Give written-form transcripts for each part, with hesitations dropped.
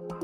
So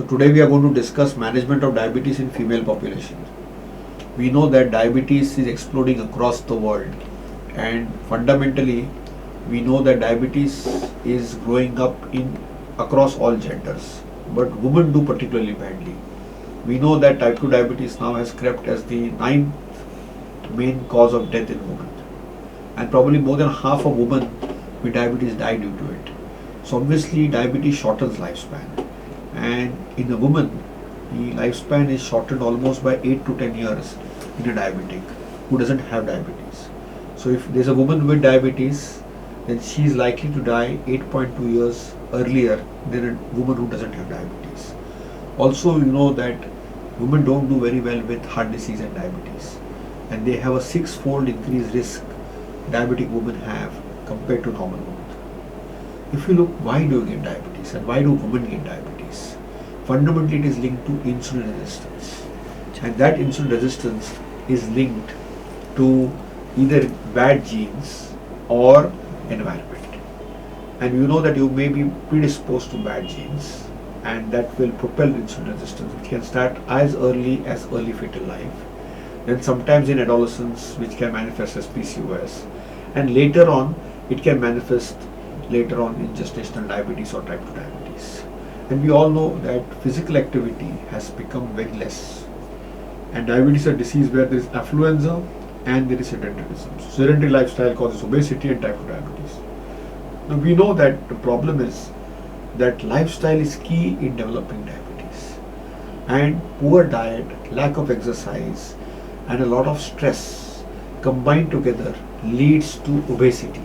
today we are going to discuss management of diabetes in female population. We know that diabetes is exploding across the world, and fundamentally we know that diabetes is growing up in across all genders, but women do particularly badly. We know that type 2 diabetes now has crept as the ninth main cause of death in women, and probably more than half of women with diabetes die due to it. So obviously diabetes shortens lifespan, and in a woman the lifespan is shortened almost by 8 to 10 years in a diabetic who doesn't have diabetes. So if there's a woman with diabetes, then she is likely to die 8.2 years earlier than a woman who doesn't have diabetes. Also, you know that women don't do very well with heart disease and diabetes, and they have a six-fold increased risk diabetic women have compared to normal women. If you look, why do you get diabetes and why do women get diabetes? Fundamentally, it is linked to insulin resistance, and that insulin resistance is linked to either bad genes or environment. And you know that you may be predisposed to bad genes, and that will propel insulin resistance, which can start as early fetal life, then sometimes in adolescence, which can manifest as PCOS, and later on it can manifest later on in gestational diabetes or type 2 diabetes. And we all know that physical activity has become very less, and diabetes is a disease where there is affluenza and there is sedentarism. So sedentary lifestyle causes obesity and type 2 diabetes. Now we know that the problem is that lifestyle is key in developing diabetes, and poor diet, lack of exercise, and a lot of stress combined together leads to obesity,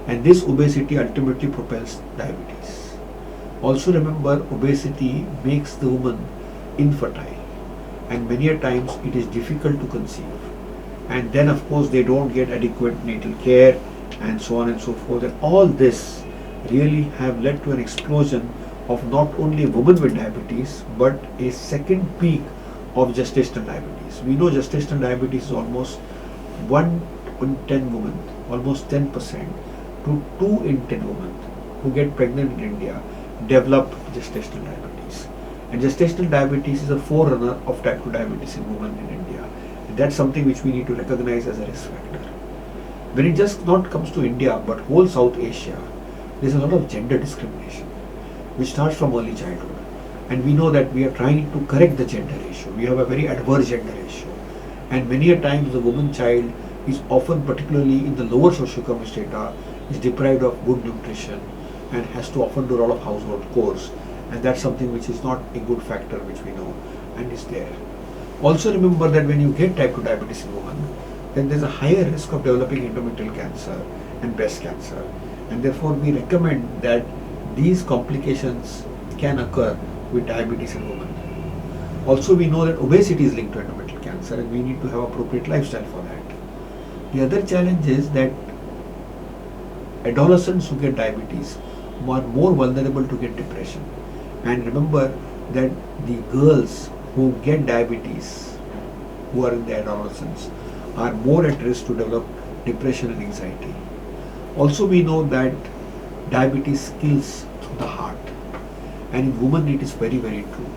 and this obesity ultimately propels diabetes. Also remember, obesity makes the woman infertile, and many a times it is difficult to conceive, and then of course they don't get adequate natal care and so on and so forth, and all this really have led to an explosion of not only women with diabetes but a second peak of gestational diabetes. We know gestational diabetes is almost 1 in 10 women, almost 10%, to 2 in 10 women who get pregnant in India develop gestational diabetes. And gestational diabetes is a forerunner of type 2 diabetes in women in India. And that's something which we need to recognize as a risk factor. When it just not comes to India but whole South Asia, there's a lot of gender discrimination which starts from early childhood. And we know that we are trying to correct the gender ratio. We have a very adverse gender ratio. And many a times the woman child is often, particularly in the lower socioeconomic strata, is deprived of good nutrition and has to often do a lot of household chores. And that's something which is not a good factor, which we know and is there. Also remember that when you get type 2 diabetes in women, then there's a higher risk of developing endometrial cancer and breast cancer. And therefore we recommend that these complications can occur with diabetes in women. Also we know that obesity is linked to endometrial cancer, and we need to have appropriate lifestyle for that. The other challenge is that adolescents who get diabetes are more vulnerable to get depression. And remember that the girls who get diabetes, who are in their adolescence, are more at risk to develop depression and anxiety. Also we know that diabetes kills through the heart, and in women it is very true.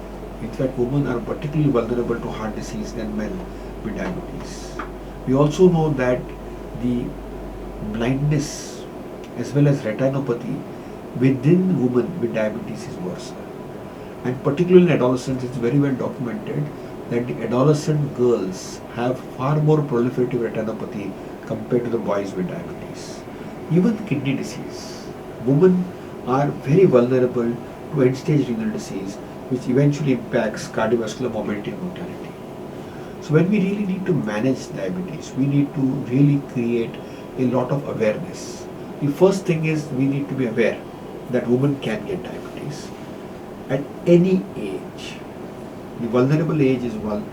In fact, women are particularly vulnerable to heart disease than men with diabetes. We also know that the blindness as well as retinopathy within women with diabetes is worse. And particularly in adolescents, it's very well documented that the adolescent girls have far more proliferative retinopathy compared to the boys with diabetes. Even kidney disease. Women are very vulnerable to end-stage renal disease, which eventually impacts cardiovascular morbidity and mortality. So when we really need to manage diabetes, we need to really create a lot of awareness. The first thing is we need to be aware that women can get diabetes at any age. The vulnerable age is one,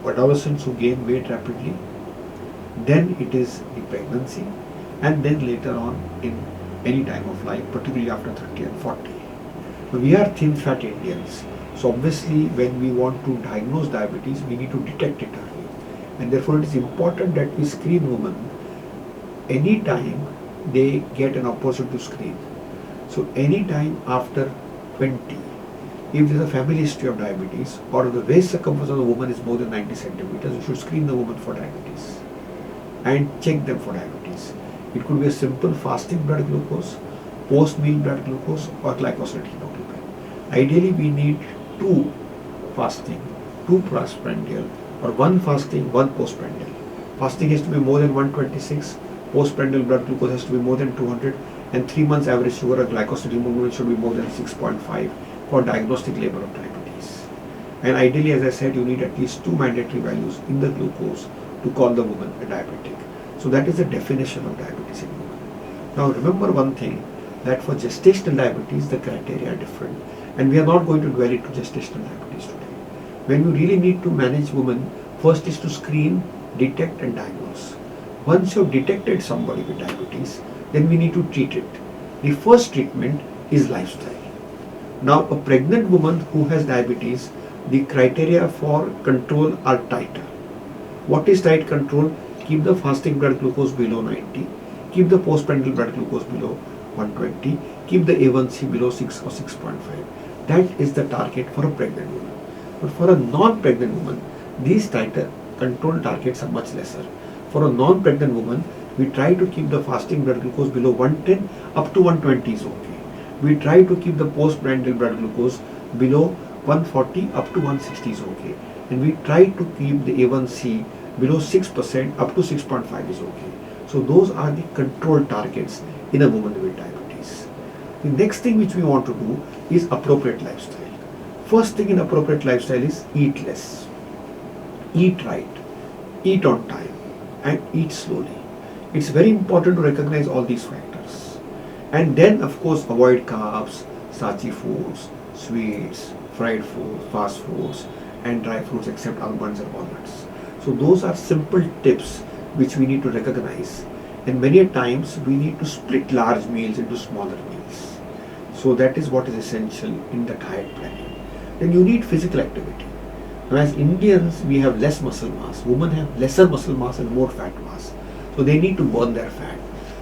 adolescents who gain weight rapidly, then it is the pregnancy, and then later on in any time of life, particularly after 30 and 40. Now we are thin fat Indians, So obviously when we want to diagnose diabetes, we need to detect it early. And therefore it is important that we screen women anytime they get an opportunity to screen. So anytime after 20, if there is a family history of diabetes or the waist circumference of the woman is more than 90 centimeters, you should screen the woman for diabetes and check them for diabetes. It could be a simple fasting blood glucose, post-meal blood glucose or glycosylated hemoglobin. Ideally we need 2 fasting, 2 postprandial or 1 fasting, 1 postprandial. Fasting has to be more than 126, postprandial blood glucose has to be more than 200 and 3 months average sugar or glycosylated hemoglobin should be more than 6.5 for diagnostic label of diabetes. And ideally, as I said, you need at least 2 mandatory values in the glucose to call the woman a diabetic. So that is the definition of diabetes in women. Now remember one thing, that for gestational diabetes the criteria are different, and we are not going to dwell into gestational diabetes today. When you really need to manage women, first is to screen, detect and diagnose. Once you have detected somebody with diabetes, then we need to treat it. The first treatment is lifestyle. Now a pregnant woman who has diabetes, the criteria for control are tighter. What is tight control? Keep the fasting blood glucose below 90, keep the postprandial blood glucose below 120, keep the A1C below 6 or 6.5. That is the target for a pregnant woman. But for a non-pregnant woman, these tighter control targets are much lesser. For a non-pregnant woman, we try to keep the fasting blood glucose below 110 up to 120 is okay. We try to keep the postprandial blood glucose below 140 up to 160 is okay. And we try to keep the A1C below 6% up to 6.5 is okay. So those are the control targets in a woman with diabetes. The next thing which we want to do is appropriate lifestyle. First thing in appropriate lifestyle is eat less, eat right, eat on time and eat slowly. It's very important to recognize all these factors. And then of course avoid carbs, starchy foods, sweets, fried food, fast foods and dry fruits except almonds and walnuts. So those are simple tips which we need to recognize, and many a times we need to split large meals into smaller meals. So that is what is essential in the diet planning. Then you need physical activity. Now as Indians we have less muscle mass, women have lesser muscle mass and more fat mass. So they need to burn their fat.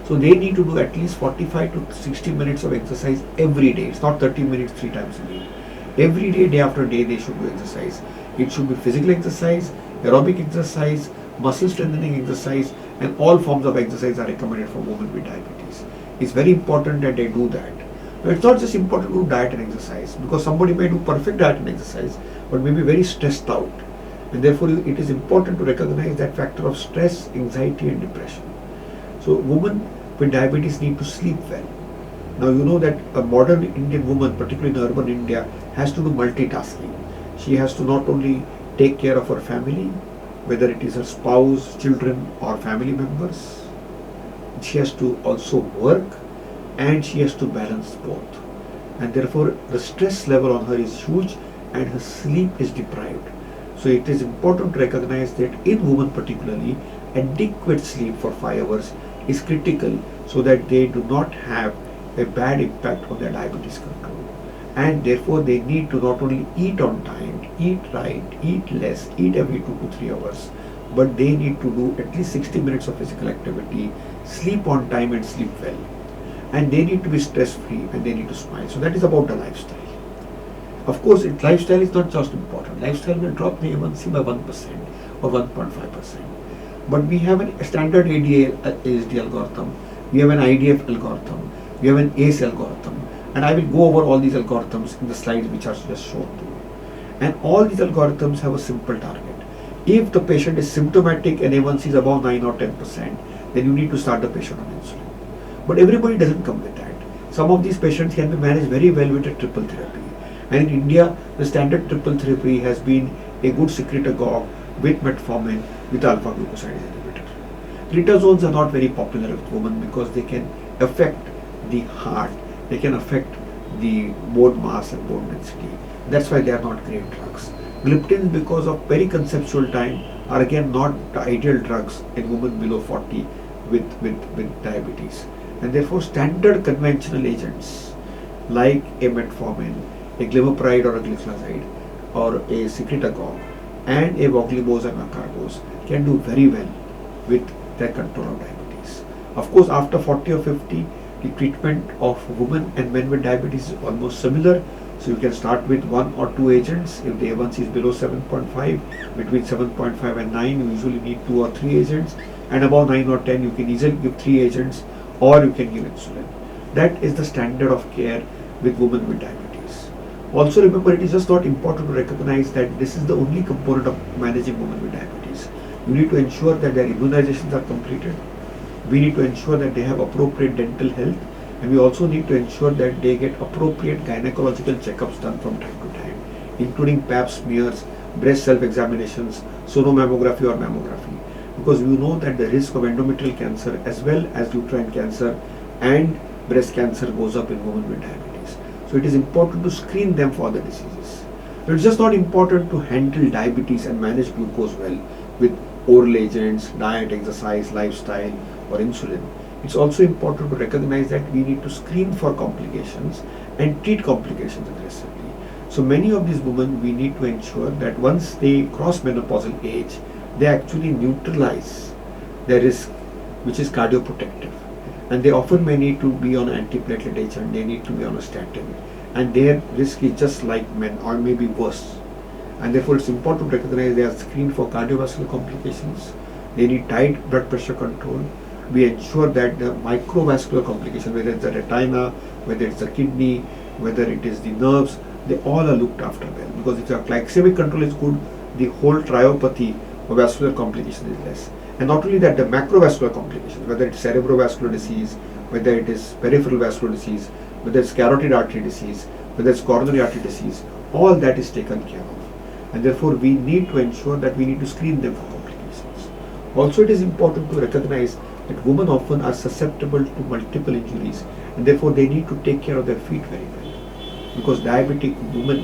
So they need to do at least 45 to 60 minutes of exercise every day. It's not 30 minutes 3 times a week. Every day, day after day, they should do exercise. It should be physical exercise, aerobic exercise, muscle strengthening exercise, and all forms of exercise are recommended for women with diabetes. It's very important that they do that. Now, it's not just important to do diet and exercise, because somebody may do perfect diet and exercise, but may be very stressed out. And therefore, it is important to recognize that factor of stress, anxiety, and depression. So, women with diabetes need to sleep well. Now, you know that a modern Indian woman, particularly in urban India, has to do multitasking. She has to not only take care of her family, whether it is her spouse, children, or family members. She has to also work and she has to balance both. And therefore, the stress level on her is huge and her sleep is deprived. So, it is important to recognize that in women particularly, adequate sleep for 5 hours is critical so that they do not have a bad impact on their diabetes control. And therefore they need to not only eat on time, eat right, eat less, eat every 2 to 3 hours, but they need to do at least 60 minutes of physical activity, sleep on time and sleep well. And they need to be stress free and they need to smile. So that is about the lifestyle. Of course, lifestyle is not just important. Lifestyle will drop the A1C by 1% or 1.5%. But we have a standard ASD algorithm, we have an IDF algorithm, we have an ACE algorithm, and I will go over all these algorithms in the slides which are just shown to you. And all these algorithms have a simple target. If the patient is symptomatic and A1C is above 9 or 10%, then you need to start the patient on insulin. But everybody doesn't come with that. Some of these patients can be managed very well with a triple therapy. And in India, the standard triple therapy has been a good secretagogue with metformin with alpha glucosidase inhibitor. Glitazones are not very popular with women because they can affect the heart, they can affect the bone mass and bone density. That's why they are not great drugs. Gliptins, because of very conceptual time, are again not the ideal drugs in women below 40 with diabetes. And therefore standard conventional agents like a metformin, a glimepiride or a gliclazide or a secretagogue and a voglibose and acarbose can do very well with their control of diabetes. Of course, after 40 or 50, the treatment of women and men with diabetes is almost similar. So you can start with 1 or 2 agents. If the A1C is below 7.5, between 7.5 and 9, you usually need 2 or 3 agents. And above 9 or 10, you can easily give 3 agents, or you can give insulin. That is the standard of care with women with diabetes. Also remember, it is just not important to recognize that this is the only component of managing women with diabetes. You need to ensure that their immunizations are completed. We need to ensure that they have appropriate dental health, and we also need to ensure that they get appropriate gynecological checkups done from time to time, including pap smears, breast self-examinations, sonomammography or mammography, because we know that the risk of endometrial cancer as well as uterine cancer and breast cancer goes up in women with diabetes. So it is important to screen them for the diseases. It's just not important to handle diabetes and manage glucose well with oral agents, diet, exercise, lifestyle or insulin. It's also important to recognize that we need to screen for complications and treat complications aggressively. So many of these women, we need to ensure that once they cross menopausal age, they actually neutralize their risk, which is cardioprotective. And they often may need to be on antiplatelet agent, they need to be on a statin, and their risk is just like men or maybe worse. And therefore it's important to recognize they are screened for cardiovascular complications, they need tight blood pressure control. We ensure that the microvascular complications, whether it's the retina, whether it's the kidney, whether it is the nerves, they all are looked after well. Because if your glycemic control is good, the whole triopathy or vascular complication is less. And not only that, the macrovascular complications, whether it's cerebrovascular disease, whether it is peripheral vascular disease, whether it's carotid artery disease, whether it's coronary artery disease, all that is taken care of. And therefore we need to ensure that we need to screen them for complications. Also, it is important to recognize that women often are susceptible to multiple injuries, and therefore they need to take care of their feet very well, because diabetic women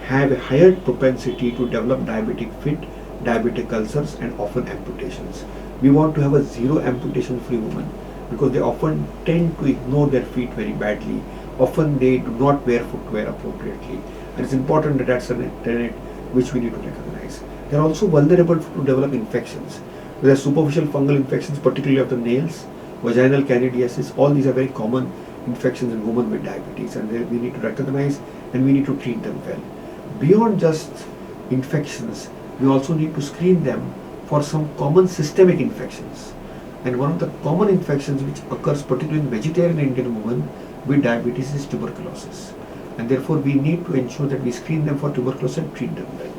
have a higher propensity to develop diabetic feet, diabetic ulcers and often amputations. We want to have a zero amputation free woman, because they often tend to ignore their feet very badly. Often they do not wear footwear appropriately, and it's important that that's an tenet which we need to recognize. They are also vulnerable to develop infections. There are superficial fungal infections, particularly of the nails, vaginal candidiasis. All these are very common infections in women with diabetes, and we need to recognize and we need to treat them well. Beyond just infections, we also need to screen them for some common systemic infections. And one of the common infections which occurs particularly in vegetarian Indian women with diabetes is tuberculosis. And therefore we need to ensure that we screen them for tuberculosis and treat them well.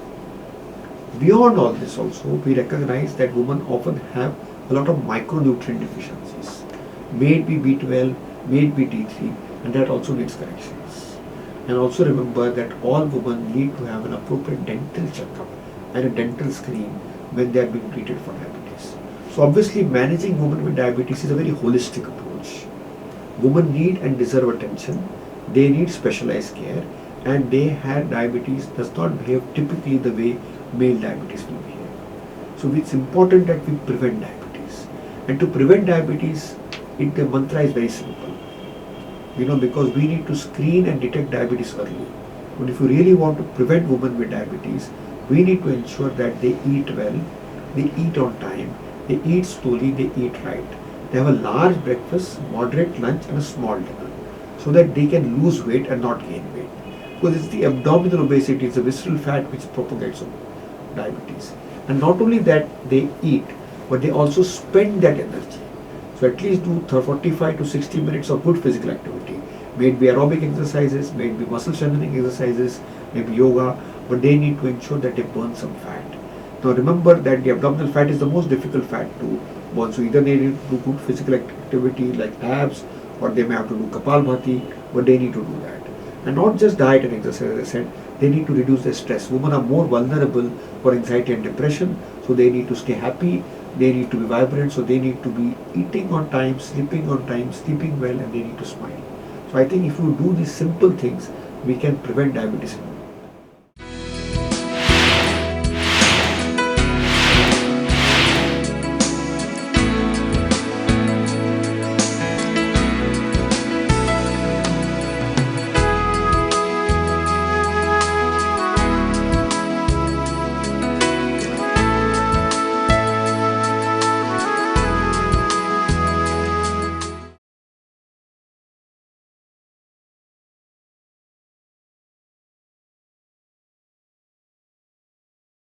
Beyond all this also, we recognize that women often have a lot of micronutrient deficiencies. May it be B12, may it be D3, and that also needs corrections. And also remember that all women need to have an appropriate dental checkup and a dental screen when they are being treated for diabetes. So obviously managing women with diabetes is a very holistic approach. Women need and deserve attention, they need specialized care, and they have diabetes does not behave typically the way male diabetes will behave. So it's important that we prevent diabetes. And to prevent diabetes, the mantra is very simple. Because we need to screen and detect diabetes early. But if you really want to prevent women with diabetes, we need to ensure that they eat well, they eat on time, they eat slowly, they eat right. They have a large breakfast, moderate lunch and a small dinner, so that they can lose weight and not gain weight. Because it's the abdominal obesity, it's the visceral fat which propagates diabetes. And not only that they eat, but they also spend that energy. So at least do 45 to 60 minutes of good physical activity. May it be aerobic exercises, may it be muscle strengthening exercises, maybe yoga, but they need to ensure that they burn some fat. Now remember that the abdominal fat is the most difficult fat to burn. So either they need to do good physical activity like abs, or they may have to do Kapalbhati, but they need to do that. And not just diet and exercise, as I said, they need to reduce their stress. Women are more vulnerable for anxiety and depression, so they need to stay happy, they need to be vibrant, so they need to be eating on time, sleeping well, and they need to smile. So I think if you do these simple things, we can prevent diabetes in